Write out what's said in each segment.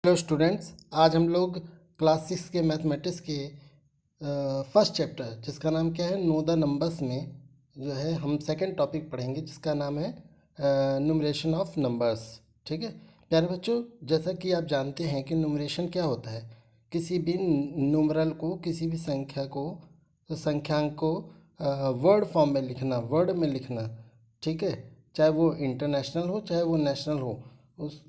Hello students, आज हम लोग क्लास 6 के मैथमेटिक्स के फर्स्ट चैप्टर जिसका नाम क्या है नो द नंबर्स में जो है हम सेकंड टॉपिक पढ़ेंगे जिसका नाम है न्यूमरेशन ऑफ नंबर्स। ठीक है प्यारे बच्चों, जैसा कि आप जानते हैं कि न्यूमरेशन क्या होता है। किसी भी न्यूमरल को, किसी भी संख्यांक को वर्ड फॉर्म में लिखना, वर्ड में लिखना। ठीक है, चाहे वो इंटरनेशनल हो चाहे वो नेशनल हो, उस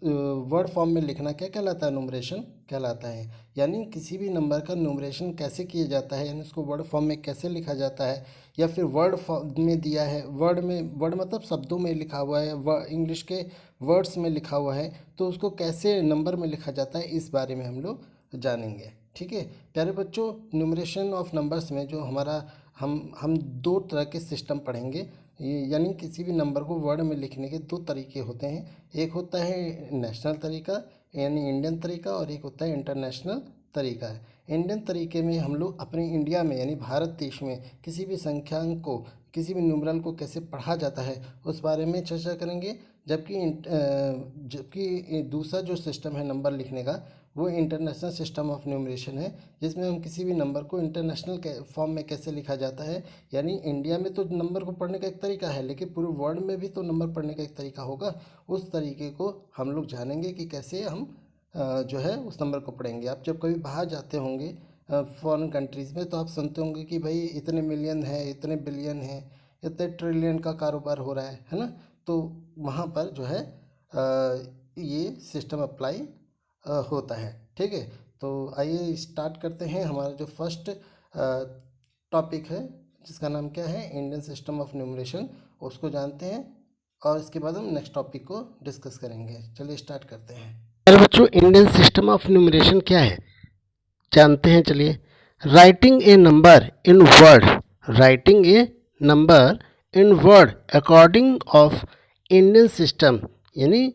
वर्ड फॉर्म में लिखना क्या कहलाता है, न्यूमरेशन कहलाता है। यानी किसी भी नंबर का न्यूमरेशन कैसे किया जाता है, यानी उसको वर्ड फॉर्म में कैसे लिखा जाता है, या फिर वर्ड फॉर्म में दिया है, वर्ड मतलब शब्दों में लिखा हुआ है, इंग्लिश के वर्ड्स में लिखा हुआ है, तो उसको कैसे नंबर में लिखा जाता है, इस बारे में हम लोग जानेंगे। ठीक है प्यारे बच्चों, न्यूमरेशन ऑफ नंबर्स में जो हमारा हम दो तरह के सिस्टम पढ़ेंगे। यानी किसी भी नंबर को वर्ड में लिखने के दो तरीके होते हैं। एक होता है नेशनल तरीका यानी इंडियन तरीका, और एक होता है इंटरनेशनल तरीका। इंडियन तरीके में हम लोग अपने इंडिया में यानी भारत देश में किसी भी संख्यांक को, किसी भी न्यूमरल को कैसे पढ़ा जाता है उस बारे में चर्चा करेंगे। जबकि दूसरा जो सिस्टम है नंबर लिखने का, वो इंटरनेशनल सिस्टम ऑफ न्यूमरेशन है, जिसमें हम किसी भी नंबर को इंटरनेशनल फॉर्म में कैसे लिखा जाता है। यानी इंडिया में तो नंबर को पढ़ने का एक तरीका है, लेकिन पूरे वर्ल्ड में भी तो नंबर पढ़ने का एक तरीका होगा। उस तरीके को हम लोग जानेंगे कि कैसे हम जो है उस नंबर को पढ़ेंगे। आप जब कभी बाहर जाते होंगे फॉरेन कंट्रीज़ में, तो आप सुनते होंगे कि भाई इतने मिलियन है, इतने बिलियन है, इतने ट्रिलियन का कारोबार हो रहा है ना। तो वहाँ पर जो है ये सिस्टम अप्लाई होता है। ठीक है, तो आइए स्टार्ट करते हैं। हमारा जो फर्स्ट टॉपिक है जिसका नाम क्या है, इंडियन सिस्टम ऑफ न्यूमरेशन, उसको जानते हैं और इसके बाद हम नेक्स्ट टॉपिक को डिस्कस करेंगे। चलिए स्टार्ट करते हैं। अरे बच्चों, इंडियन सिस्टम ऑफ न्यूमरेशन क्या है जानते हैं। चलिए, writing a number in word, writing a number in word according of Indian system, यानी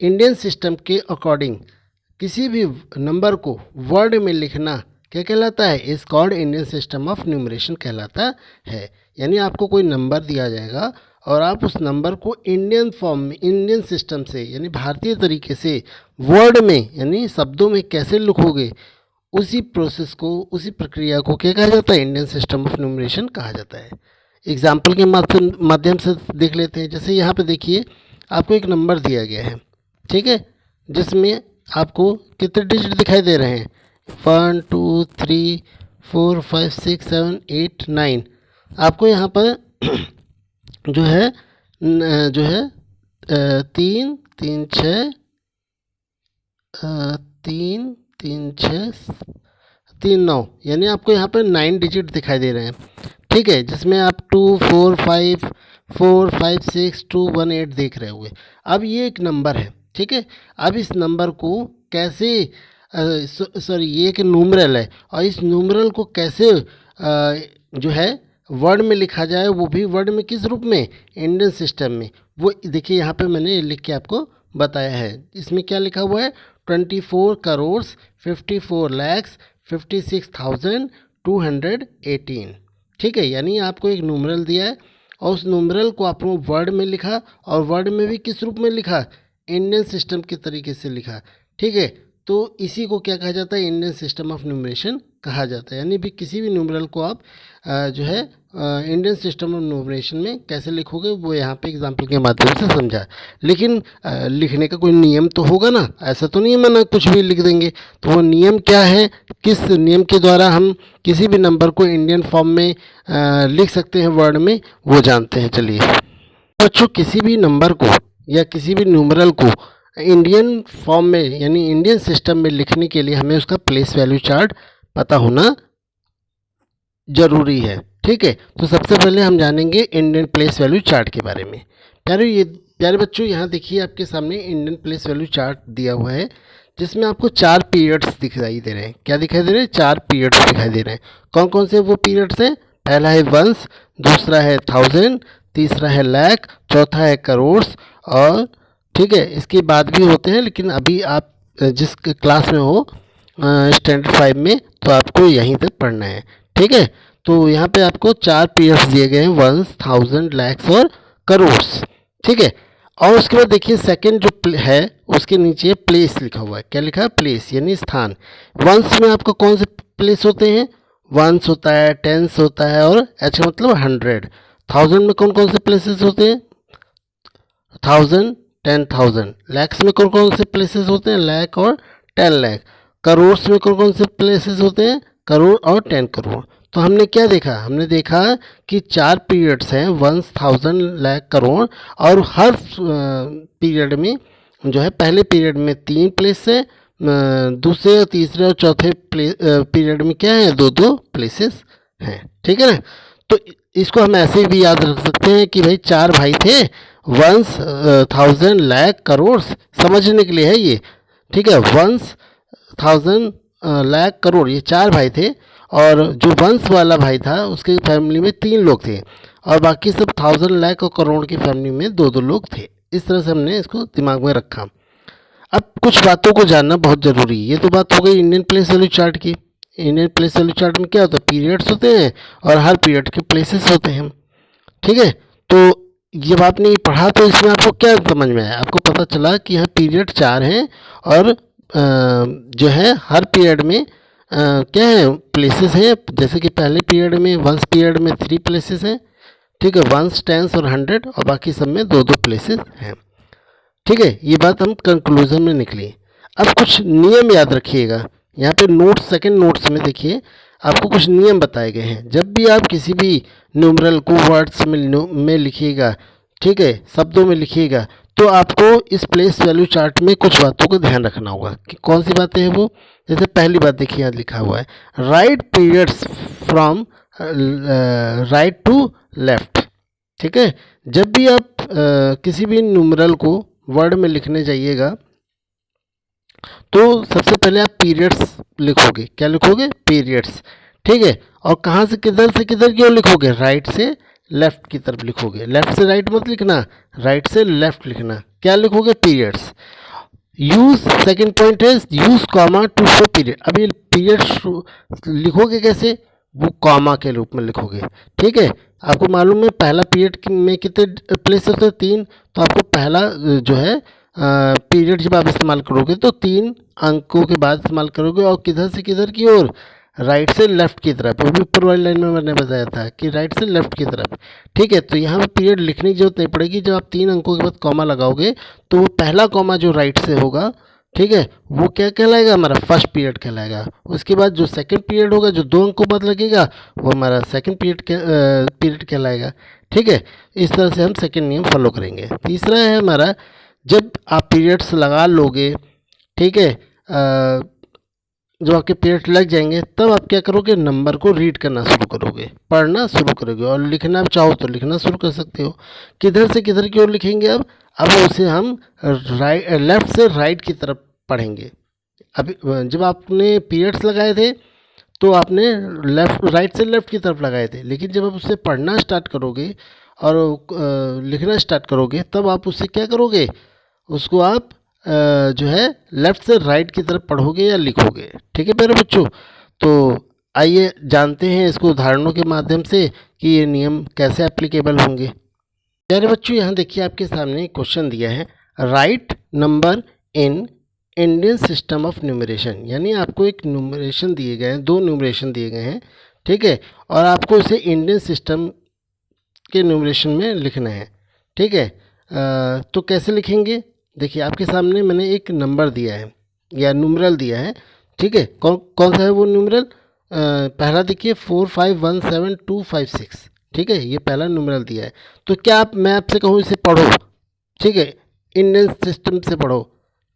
इंडियन सिस्टम के अकॉर्डिंग किसी भी नंबर को वर्ड में लिखना क्या कहलाता है, इस called Indian system of numeration कहलाता है। यानी आपको कोई नंबर दिया जाएगा और आप उस नंबर को इंडियन फॉर्म में, इंडियन सिस्टम से यानी भारतीय तरीके से वर्ड में यानी शब्दों में कैसे लिखोगे, उसी प्रोसेस को, उसी प्रक्रिया को क्या कहा जाता है, इंडियन सिस्टम ऑफ न्यूमरेशन कहा जाता है। एग्जाम्पल के माध्यम से देख लेते हैं। जैसे यहाँ पे देखिए, आपको एक नंबर दिया गया है, ठीक है, जिसमें आपको कितने डिजिट दिखाई दे रहे हैं, 1 2 3 4 5 6 7 8 9। आपको यहाँ पर जो है 3 3 6 3 3 6 3 9, यानी आपको यहाँ पर 9 डिजिट दिखाई दे रहे हैं। ठीक है, जिसमें आप 2 4 5 4 5 6 2 1 8 देख रहे हुए। अब ये एक नंबर है, ठीक है। अब इस नंबर को कैसे सॉरी ये एक न्यूमरल है, और इस न्यूमरल को कैसे जो है वर्ड में लिखा जाए, वो भी वर्ड में किस रूप में, इंडियन सिस्टम में। वो देखिए यहाँ पे मैंने लिख के आपको बताया है। इसमें क्या लिखा हुआ है, 24 करोड़ 54 लाख 56,218। ठीक है, यानी आपको एक न्यूमरल दिया है और उस न्यूमरल को आपने वर्ड में लिखा, और वर्ड में भी किस रूप में लिखा, इंडियन सिस्टम के तरीके से लिखा। ठीक है, तो इसी को क्या कहा जाता है, इंडियन सिस्टम ऑफ न्यूमरेशन कहा जाता है। यानी भी किसी भी न्यूमरल को आप जो है इंडियन सिस्टम ऑफ न्यूमरेशन में कैसे लिखोगे, वो यहाँ पे एग्जांपल के माध्यम से समझा। लेकिन लिखने का कोई नियम तो होगा ना, ऐसा तो नहीं है माना कुछ भी लिख देंगे। तो वो नियम क्या है, किस नियम के द्वारा हम किसी भी नंबर को इंडियन फॉर्म में लिख सकते हैं वर्ड में, वो जानते हैं। चलिए बच्चों, किसी भी नंबर को या किसी भी न्यूमरल को इंडियन फॉर्म में यानी इंडियन सिस्टम में लिखने के लिए हमें उसका प्लेस वैल्यू चार्ट पता होना ज़रूरी है। ठीक है, तो सबसे पहले हम जानेंगे इंडियन प्लेस वैल्यू चार्ट के बारे में। प्यारे बच्चों, यहाँ देखिए आपके सामने इंडियन प्लेस वैल्यू चार्ट दिया हुआ है, जिसमें आपको 4 पीरियड्स दिखाई दे रहे हैं। क्या दिखाई दे रहे हैं, 4 पीरियड्स दिखाई दे रहे हैं। कौन कौन से वो पीरियड्स हैं, पहला है वंस, दूसरा है 1000, तीसरा है लाख, चौथा है करोड़, और ठीक है इसके बाद भी होते हैं, लेकिन अभी आप जिस क्लास में हो स्टैंडर्ड 5 में, तो आपको यहीं तक पढ़ना है। ठीक है, तो यहाँ पे आपको 4 पीरियड्स दिए गए हैं, वंस, 1000, लैक्स और करोड़। ठीक है, और उसके बाद देखिए सेकंड जो है उसके नीचे प्लेस लिखा हुआ है। क्या लिखा है? प्लेस यानी स्थान। वंस में आपको कौन से प्लेस होते हैं? वंस होता है, टेंस होता है और एच का मतलब 100। थाउजेंड में कौन कौन से प्लेसेस होते हैं? 1000, 10,000। लैक्स में कौन कौन से प्लेसेस होते हैं? लैक और 10 लाख। करोड़ में कौन कौन से प्लेसेस होते हैं? करोड़ और 10 करोड़। तो हमने क्या देखा? हमने देखा कि 4 पीरियड्स हैं, 1000, लाख, करोड़। और हर पीरियड में जो है पहले पीरियड में 3 प्लेस है, दूसरे और तीसरे और चौथे पीरियड में क्या है? 2-2 प्लेसेस हैं। ठीक है ना? तो इसको हम ऐसे भी याद रख सकते हैं कि भाई 4 भाई थे, वंस, 1000, लाख, करोड़। समझने के लिए है ये। ठीक है, वंस, 1000, लाख, करोड़, ये 4 भाई थे। और जो वंश वाला भाई था उसके फैमिली में 3 लोग थे और बाकी सब 1000, लाख और करोड़ की फैमिली में 2-2 लोग थे। इस तरह से हमने इसको दिमाग में रखा। अब कुछ बातों को जानना बहुत ज़रूरी है। ये तो बात हो गई इंडियन प्लेस वैल्यू चार्ट की। इंडियन प्लेस वैल्यू चार्ट में क्या होता है? पीरियड्स होते हैं और हर पीरियड के प्लेसेस होते हैं। ठीक है, तो जब आपने ये पढ़ा तो इसमें आपको क्या समझ में आया? आपको पता चला कि यहाँ पीरियड 4 हैं और जो है हर पीरियड में क्या है? प्लेसेस हैं। जैसे कि पहले पीरियड में, वंस पीरियड में 3 प्लेसेस हैं। ठीक है, वंस, टेंस और 100 और बाकी सब में 2-2 प्लेसेस हैं। ठीक है, ये बात हम कंक्लूजन में निकली। अब कुछ नियम याद रखिएगा। यहाँ पे नोट्स, सेकंड नोट्स में देखिए आपको कुछ नियम बताए गए हैं। जब भी आप किसी भी न्यूमरल को वर्ड्स में लिखिएगा, ठीक है, शब्दों में लिखिएगा, तो आपको इस प्लेस वैल्यू चार्ट में कुछ बातों को ध्यान रखना होगा कि कौन सी बातें हैं वो। जैसे पहली बात देखिए, यहाँ लिखा हुआ है right periods from right to left. ठीक है, जब भी आप किसी भी न्यूमरल को वर्ड में लिखने जाइएगा तो सबसे पहले आप पीरियड्स लिखोगे। क्या लिखोगे? पीरियड्स। ठीक है, और कहाँ से किधर क्यों लिखोगे? राइट से लेफ्ट की तरफ लिखोगे। लेफ्ट से राइट मत लिखना, राइट से लेफ्ट लिखना। क्या लिखोगे? पीरियड्स। यूज, सेकेंड पॉइंट है use comma two show period. अब ये पीरियड लिखोगे कैसे? वो कॉमा के रूप में लिखोगे। ठीक है, आपको मालूम है पहला पीरियड में कितने प्लेस होते हैं? 3। तो आपको पहला जो है पीरियड जब आप इस्तेमाल करोगे तो 3 अंकों के बाद इस्तेमाल करोगे और किधर से किधर की ओर? राइट से लेफ्ट की तरफ। वो भी ऊपर वाली लाइन में मैंने बताया था कि राइट से लेफ्ट की तरफ। ठीक है, तो यहाँ पर पीरियड लिखने की जरूरत नहीं पड़ेगी। जब आप 3 अंकों के बाद कॉमा लगाओगे तो वो पहला कॉमा जो राइट से होगा, ठीक है, वो क्या कहलाएगा? हमारा फर्स्ट पीरियड कहलाएगा। उसके बाद जो सेकंड पीरियड होगा जो 2 अंकों बाद लगेगा वो हमारा सेकंड पीरियड कहलाएगा। ठीक है, इस तरह से हम सेकंड नियम फॉलो करेंगे। तीसरा है हमारा, जब आप पीरियड्स लगा लोगे, ठीक है, जब आपके पीरियड लग जाएंगे तब आप क्या करोगे? नंबर को रीड करना शुरू करोगे, पढ़ना शुरू करोगे और लिखना चाहो तो लिखना शुरू कर सकते हो। किधर से किधर की ओर लिखेंगे? अब उसे हम लेफ्ट से राइट की तरफ पढ़ेंगे। अभी जब आपने पीरियड्स लगाए थे तो आपने राइट से लेफ्ट की तरफ लगाए थे, लेकिन जब आप उसे पढ़ना स्टार्ट करोगे और लिखना स्टार्ट करोगे तब आप उससे क्या करोगे? उसको आप जो है लेफ्ट से राइट की तरफ पढ़ोगे या लिखोगे। ठीक है प्यारे बच्चों, तो आइए जानते हैं इसको उदाहरणों के माध्यम से कि ये नियम कैसे एप्लीकेबल होंगे। प्यारे बच्चों, यहाँ देखिए आपके सामने क्वेश्चन दिया है, right number in Indian system of numeration. यानी आपको एक न्यूमरेशन दिए गए हैं, 2 न्यूमरेशन दिए गए हैं। ठीक है, और आपको इसे इंडियन सिस्टम के न्यूमरेशन में लिखना है। ठीक है, तो कैसे लिखेंगे? देखिए आपके सामने मैंने एक नंबर दिया है या न्यूमरल दिया है। ठीक है, कौन सा है वो न्यूमरल? पहला देखिए 45172556। ठीक है, ये पहला न्यूमरल दिया है। तो क्या मैं आपसे कहूँ इसे पढ़ो, ठीक है, इंडियन सिस्टम से पढ़ो,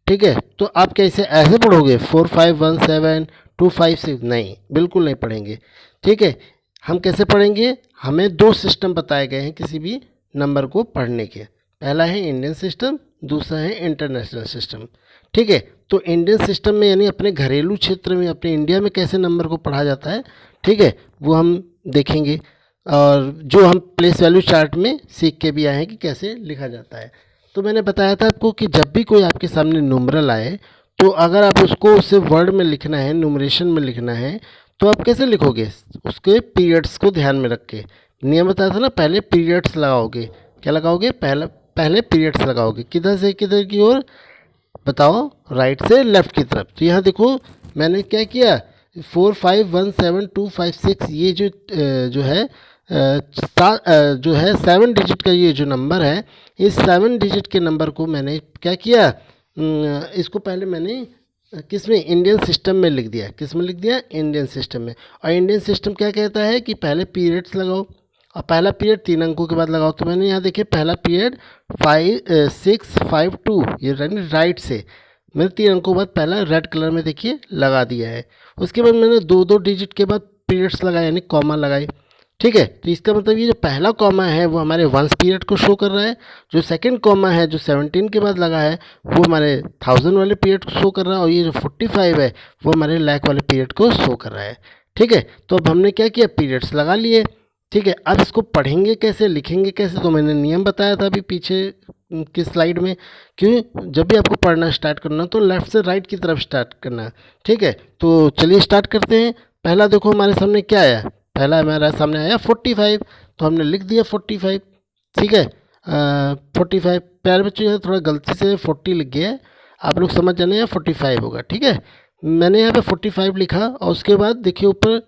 ठीक है, तो आप कैसे ऐसे पढ़ोगे 45172556? नहीं, बिल्कुल नहीं पढ़ेंगे। ठीक है, हम कैसे पढ़ेंगे? हमें 2 सिस्टम बताए गए हैं किसी भी नंबर को पढ़ने के। पहला है इंडियन सिस्टम, दूसरा है इंटरनेशनल सिस्टम। ठीक है, तो इंडियन सिस्टम में यानी अपने घरेलू क्षेत्र में, अपने इंडिया में कैसे नंबर को पढ़ा जाता है, ठीक है, वो हम देखेंगे। और जो हम प्लेस वैल्यू चार्ट में सीख के भी आए हैं कि कैसे लिखा जाता है। तो मैंने बताया था आपको कि जब भी कोई आपके सामने न्यूमरल आए तो अगर आप उसको उसे वर्ड में लिखना है, न्यूमरेशन में लिखना है, तो आप कैसे लिखोगे? उसके पीरियड्स को ध्यान में रख के। नियम बताया था ना, पहले पीरियड्स लगाओगे। क्या लगाओगे? पहले पीरियड्स लगाओगे, किधर से किधर की ओर बताओ, राइट से लेफ्ट की तरफ। तो यहाँ देखो मैंने क्या किया, 451725 ये जो है जो है 7 डिजिट का ये जो नंबर है, इस 7 डिजिट के नंबर को मैंने क्या किया, इसको पहले मैंने किस में, इंडियन सिस्टम में लिख दिया। किस में लिख दिया, इंडियन सिस्टम में। और इंडियन सिस्टम क्या कहता है कि पहले पीरियड्स लगाओ, और पहला पीरियड 3 अंकों के बाद लगाओ। तो मैंने यहाँ देखिए पहला पीरियड 5652 ये राइट से मैंने 3 अंकों के बाद पहला रेड कलर में देखिए लगा दिया है। उसके बाद मैंने 2 डिजिट के बाद पीरियड्स लगाए, यानी कॉमा लगाए। ठीक है, तो इसका मतलब ये जो पहला कॉमा है वो हमारे वंस पीरियड को शो कर रहा है, जो सेकंड कॉमा है जो 17 के बाद लगा है वो हमारे 1000 वाले पीरियड को शो कर रहा है, और ये जो 45 है वो हमारे लाख वाले पीरियड को शो कर रहा है। ठीक है, तो अब हमने क्या किया, पीरियड्स लगा लिए। ठीक है, अब इसको पढ़ेंगे कैसे, लिखेंगे कैसे, तो मैंने नियम बताया था अभी पीछे की स्लाइड में कि जब भी आपको पढ़ना स्टार्ट करना तो लेफ़्ट से राइट की तरफ स्टार्ट करना। ठीक है, तो चलिए स्टार्ट करते हैं। पहला देखो हमारे सामने क्या आया, पहला हमारा सामने आया 45, तो हमने लिख दिया 45। ठीक है, 45 प्यारे बच्चों यहाँ थोड़ा गलती से 40 लिख गया है, आप लोग समझ जाना, यहाँ 45 होगा। ठीक है, मैंने यहाँ पे 45 लिखा, और उसके बाद देखिए ऊपर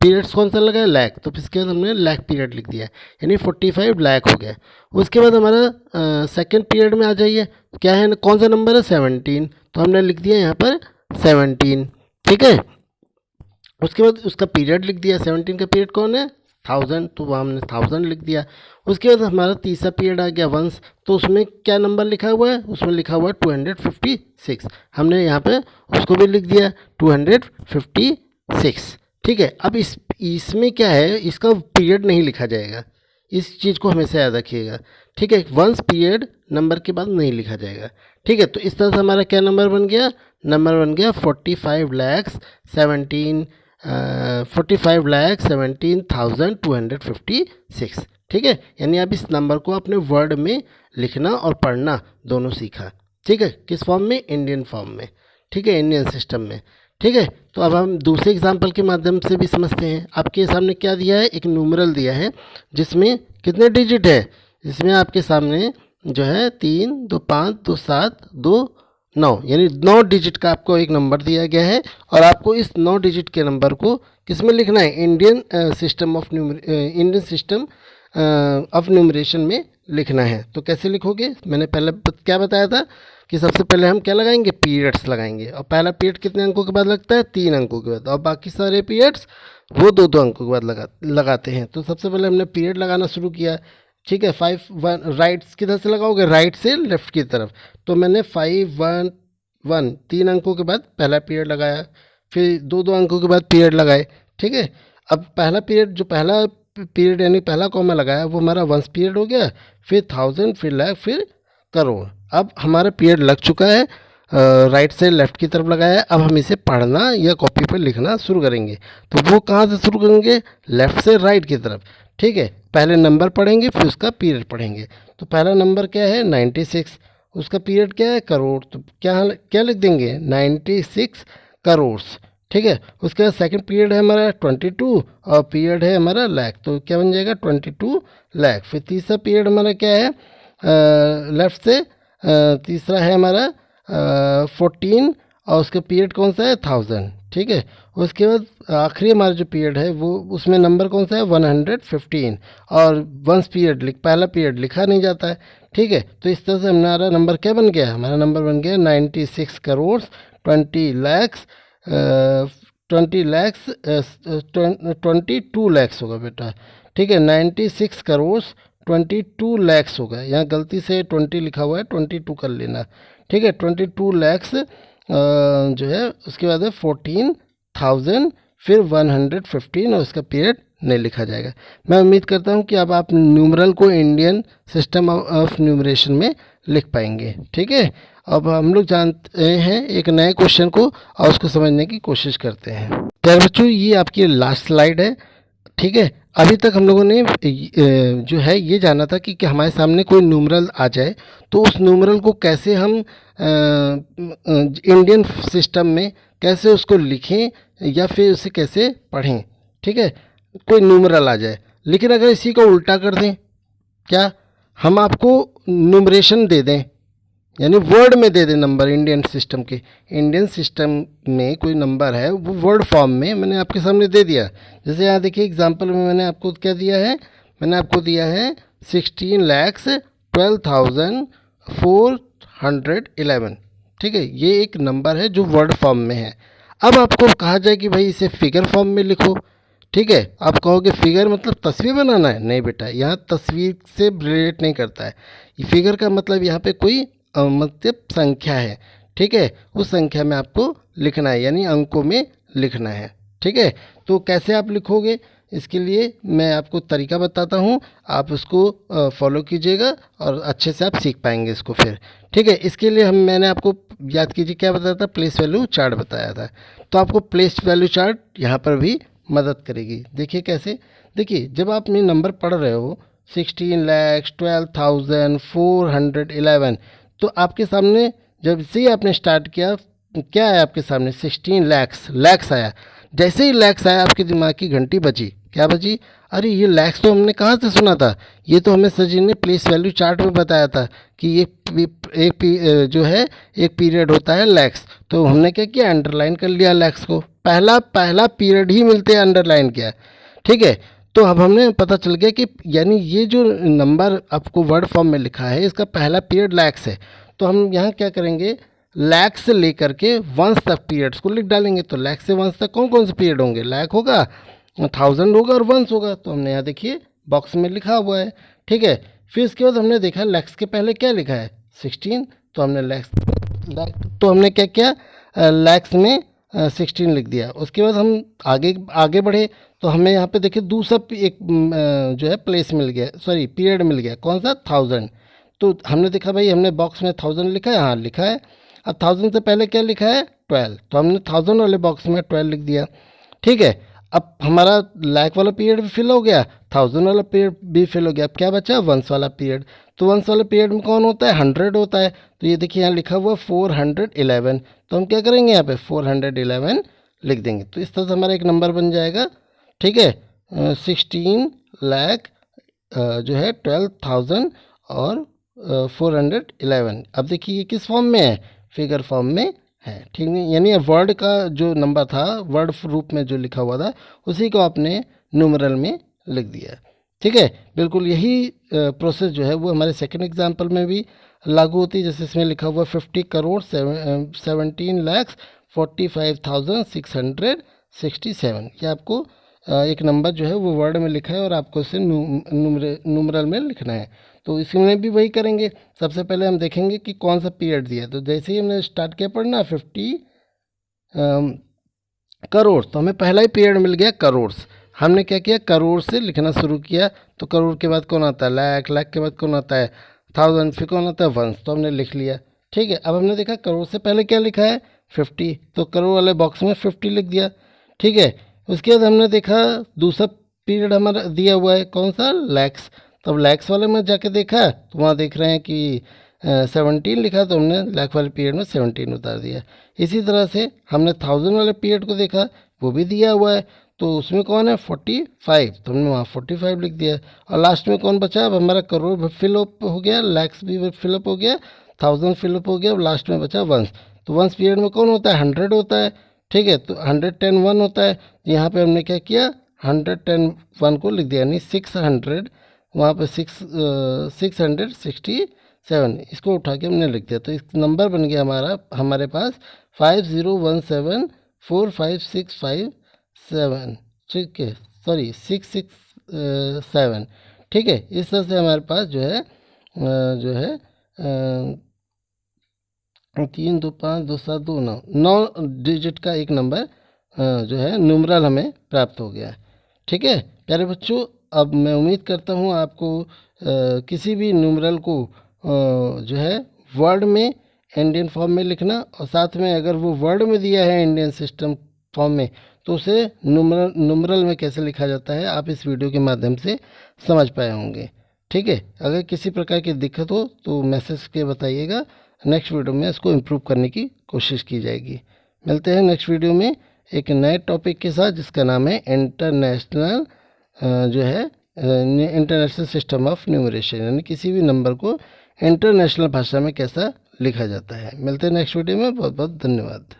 पीरियड्स कौन सा लगा है, लाख, तो इसके बाद हमने लाख पीरियड लिख दिया, यानी 45 लाख हो गया। उसके बाद हमारा सेकंड पीरियड में आ जाइए, क्या है, कौन सा नंबर है, 17, तो हमने लिख दिया यहाँ पर 17। ठीक है, उसके बाद उसका पीरियड लिख दिया, 17 का पीरियड कौन है, 1000, तो वहाँ हमने 1000 लिख दिया। उसके बाद हमारा तीसरा पीरियड आ गया वंस, तो उसमें क्या नंबर लिखा हुआ है, उसमें लिखा हुआ है 256, हमने यहाँ पे उसको भी लिख दिया 256। ठीक है, अब इसमें क्या है, इसका पीरियड नहीं लिखा जाएगा, इस चीज़ को हमेशा याद रखिएगा। ठीक है, वंस पीरियड नंबर के बाद नहीं लिखा जाएगा। ठीक है, तो इस तरह से हमारा क्या नंबर बन गया, नंबर बन गया 45,17,256। ठीक है, यानी आप इस नंबर को अपने वर्ड में लिखना और पढ़ना दोनों सीखा। ठीक है, किस फॉर्म में, इंडियन फॉर्म में। ठीक है, इंडियन सिस्टम में। ठीक है, तो अब हम दूसरे एग्जाम्पल के माध्यम से भी समझते हैं। आपके सामने क्या दिया है, एक न्यूमरल दिया है जिसमें कितने डिजिट है, जिसमें आपके सामने जो है 3 2 5 2 7 2 9, यानी 9 डिजिट का आपको एक नंबर दिया गया है, और आपको इस 9 डिजिट के नंबर को किस में लिखना है, इंडियन सिस्टम ऑफ न्यूमरेशन में लिखना है। तो कैसे लिखोगे, मैंने पहले क्या बताया था कि सबसे पहले हम क्या लगाएंगे, पीरियड्स लगाएंगे, और पहला पीरियड कितने अंकों के बाद लगता है, 3 अंकों के बाद, और बाकी सारे पीरियड्स वो 2 अंकों के बाद लगाते हैं। तो सबसे पहले हमने पीरियड लगाना शुरू किया। ठीक है, 5 1 राइट किधर से लगाओगे, राइट से लेफ्ट की तरफ। तो मैंने 5 1 1 3 अंकों के बाद पहला पीरियड लगाया, फिर 2 अंकों के बाद पीरियड लगाए। ठीक है, अब पहला पीरियड जो पहला पीरियड यानी पहला कॉमा लगाया वो हमारा वंस पीरियड हो गया, फिर 1000, फिर लाख, फिर करोड़। अब हमारा पीरियड लग चुका है, राइट से लेफ्ट की तरफ लगाया है। अब हम इसे पढ़ना या कॉपी पर लिखना शुरू करेंगे। तो वो कहाँ से शुरू करेंगे, लेफ्ट से राइट की तरफ। ठीक है, पहले नंबर पढ़ेंगे फिर उसका पीरियड पढ़ेंगे। तो पहला नंबर क्या है, 96, उसका पीरियड क्या है, करोड़, तो क्या लिख देंगे, 96 करोड़। ठीक है, उसके बाद सेकंड पीरियड है हमारा 22, और पीरियड है हमारा लाख, तो क्या बन जाएगा 22 लाख। फिर तीसरा पीरियड हमारा क्या है, लेफ्ट से तीसरा है हमारा 14, और उसका पीरियड कौन सा है, 1000। ठीक है, उसके बाद आखिरी हमारा जो पीरियड है वो उसमें नंबर कौन सा है, 115, और वंस पीरियड पहला पीरियड लिखा नहीं जाता है। ठीक है, तो इस तरह से हमारा नंबर क्या बन गया, हमारा नंबर बन गया 96 करोड़ 20 लैक्स 20 लैक्स 22 लैक्स होगा बेटा। ठीक है, 96 करोड़ 22 लैक्स होगा, यहाँ गलती से 20 लिखा हुआ है, 22 कर लेना। ठीक है, 22 लैक्स जो है उसके बाद है 14,000, फिर 115, और उसका पीरियड नहीं लिखा जाएगा। मैं उम्मीद करता हूँ कि अब आप न्यूमरल को इंडियन सिस्टम ऑफ न्यूमरेशन में लिख पाएंगे। ठीक है, अब हम लोग जानते हैं एक नए क्वेश्चन को और उसको समझने की कोशिश करते हैं। प्यारे बच्चों, ये आपकी लास्ट स्लाइड है। ठीक है, अभी तक हम लोगों ने जो है ये जाना था कि हमारे सामने कोई न्यूमरल आ जाए तो उस न्यूमरल को कैसे हम इंडियन सिस्टम में कैसे उसको लिखें या फिर उसे कैसे पढ़ें। ठीक है, कोई न्यूमरल आ जाए, लेकिन अगर इसी को उल्टा कर दें, क्या हम आपको न्यूमरेशन दे दें, यानी वर्ड में दे दें नंबर इंडियन सिस्टम के, इंडियन सिस्टम में कोई नंबर है वो वर्ड फॉर्म में मैंने आपके सामने दे दिया। जैसे यहाँ देखिए एग्जांपल में मैंने आपको क्या दिया है, मैंने आपको दिया है 16,12,411। ठीक है, ये एक नंबर है जो वर्ड फॉर्म में है। अब आपको कहा जाए कि भाई इसे फिगर फॉर्म में लिखो। ठीक है, आप कहोगे फिगर मतलब तस्वीर बनाना है? नहीं बेटा, यहाँ तस्वीर से रिलेट नहीं करता है। फिगर का मतलब यहाँ पे कोई मतलब संख्या है। ठीक है, उस संख्या में आपको लिखना है, यानी अंकों में लिखना है। ठीक है, तो कैसे आप लिखोगे, इसके लिए मैं आपको तरीका बताता हूँ, आप उसको फॉलो कीजिएगा और अच्छे से आप सीख पाएंगे इसको फिर। ठीक है, इसके लिए मैंने आपको याद कीजिए क्या बताया था, प्लेस वैल्यू चार्ट बताया था। तो आपको प्लेस वैल्यू चार्ट यहाँ पर भी मदद करेगी। देखिए कैसे, देखिए जब आप ये नंबर पढ़ रहे हो 16,12,411, तो आपके सामने जब से ही आपने स्टार्ट किया क्या है, आपके सामने 16 लैक्स आया। जैसे ही लैक्स आया आपके दिमाग की घंटी बजी, क्या बजी, अरे ये लैक्स तो हमने कहाँ से सुना था, ये तो हमें सर जी ने प्लेस वैल्यू चार्ट में बताया था कि ये जो है एक पीरियड होता है लैक्स। तो हमने क्या किया, अंडरलाइन कर लिया लैक्स को, पहला पीरियड ही मिलते हैं अंडरलाइन किया। ठीक है, तो अब हमने पता चल गया कि यानी ये जो नंबर आपको वर्ड फॉर्म में लिखा है इसका पहला पीरियड लैक्स है। तो हम यहाँ क्या करेंगे, लैक्स से लेकर के वंस तक पीरियड्स को लिख डालेंगे। तो लैक्स से वंस तक कौन कौन से पीरियड होंगे, लैक होगा, 1000 होगा और वंस होगा। तो हमने यहाँ देखिए बॉक्स में लिखा हुआ है। ठीक है, फिर इसके बाद हमने देखा लैक्स के पहले क्या लिखा है 16, तो हमने तो हमने क्या किया, लैक्स में 16 लिख दिया। उसके बाद हम आगे बढ़े तो हमें यहाँ पे देखिए दूसरा एक जो है प्लेस मिल गया, सॉरी पीरियड मिल गया, कौन सा 1000। तो हमने देखा भाई हमने बॉक्स में 1000 लिखा है, हाँ लिखा है। अब 1000 से पहले क्या लिखा है 12, तो हमने 1000 वाले बॉक्स में 12 लिख दिया। ठीक है, अब हमारा लैक वाला पीरियड भी फिल हो गया, 1000 वाला पीरियड भी फिल हो गया। अब क्या बचा, वंस वाला पीरियड। तो वंस वाले पीरियड में कौन होता है, 100 होता है। तो ये देखिए यहाँ लिखा हुआ 411, तो हम क्या करेंगे यहाँ पे 411 लिख देंगे। तो इस तरह से हमारा एक नंबर बन जाएगा। ठीक है, 16 लाख जो है 12,000 और 411। अब देखिए ये किस फॉर्म में है, फिगर फॉर्म में है। ठीक नहीं, यानी वर्ड का जो नंबर था वर्ड रूप में जो लिखा हुआ था उसी को आपने न्यूमरल में लिख दिया। ठीक है, बिल्कुल यही प्रोसेस जो है वो हमारे सेकंड एग्जांपल में भी लागू होती है। जैसे इसमें लिखा हुआ 50 करोड़ 17,45,667। ये आपको एक नंबर जो है वो वर्ड में लिखा है और आपको इसे न्यूमरल में लिखना है। तो इसमें भी वही करेंगे, सबसे पहले हम देखेंगे कि कौन सा पीरियड दिया है। तो जैसे ही हमने स्टार्ट किया पढ़ना 50 करोड़, तो हमें पहला ही पीरियड मिल गया करोड़। हमने क्या किया, करोड़ से लिखना शुरू किया। तो करोड़ के बाद कौन आता है लाख, लाख के बाद कौन आता है 1000, फिर कौन आता है वंस, तो हमने लिख लिया। ठीक है, अब हमने देखा करोड़ से पहले क्या लिखा है 50, तो करोड़ वाले बॉक्स में 50 लिख दिया। ठीक है, उसके बाद हमने देखा दूसरा पीरियड हमारा दिया हुआ है कौन सा, लैक्स। तब लैक्स वाले में जाके देखा तो वहाँ देख रहे हैं कि 17 लिखा, तो हमने लाख वाले पीरियड में 17 उतार दिया। इसी तरह से हमने 1000 वाले पीरियड को देखा, वो भी दिया हुआ है, तो उसमें कौन है 45, तो हमने वहाँ 45 लिख दिया। और लास्ट में कौन बचा, अब हमारा करोड़ फिलअप हो गया, लैक्स भी फिलअप हो गया, 1000 फिलअप हो गया, और लास्ट में बचा वंस। तो वंस पीरियड में कौन होता है 100 होता है। ठीक है, तो 110 1 होता है। तो यहाँ पे हमने क्या किया 110 1 को लिख दिया, यानी 600, वहाँ पे 667, इसको उठा के हमने लिख दिया। तो इस नंबर बन गया हमारे पास 50174567। ठीक है, सॉरी 667। ठीक है, इस तरह से हमारे पास जो है 3 2 5 2 7 2 9 डिजिट का एक नंबर जो है न्यूमरल हमें प्राप्त हो गया। ठीक है प्यारे बच्चों, अब मैं उम्मीद करता हूँ आपको किसी भी न्यूमरल को जो है वर्ड में इंडियन फॉर्म में लिखना, और साथ में अगर वो वर्ड में दिया है इंडियन सिस्टम फॉर्म में तो उसे न्यूमरल में कैसे लिखा जाता है आप इस वीडियो के माध्यम से समझ पाए होंगे। ठीक है, अगर किसी प्रकार की दिक्कत हो तो मैसेज के बताइएगा, नेक्स्ट वीडियो में इसको इम्प्रूव करने की कोशिश की जाएगी। मिलते हैं नेक्स्ट वीडियो में एक नए टॉपिक के साथ जिसका नाम है इंटरनेशनल जो है इंटरनेशनल सिस्टम ऑफ न्यूमरेशन, यानी किसी भी नंबर को इंटरनेशनल भाषा में कैसा लिखा जाता है। मिलते हैं नेक्स्ट वीडियो में। बहुत बहुत धन्यवाद।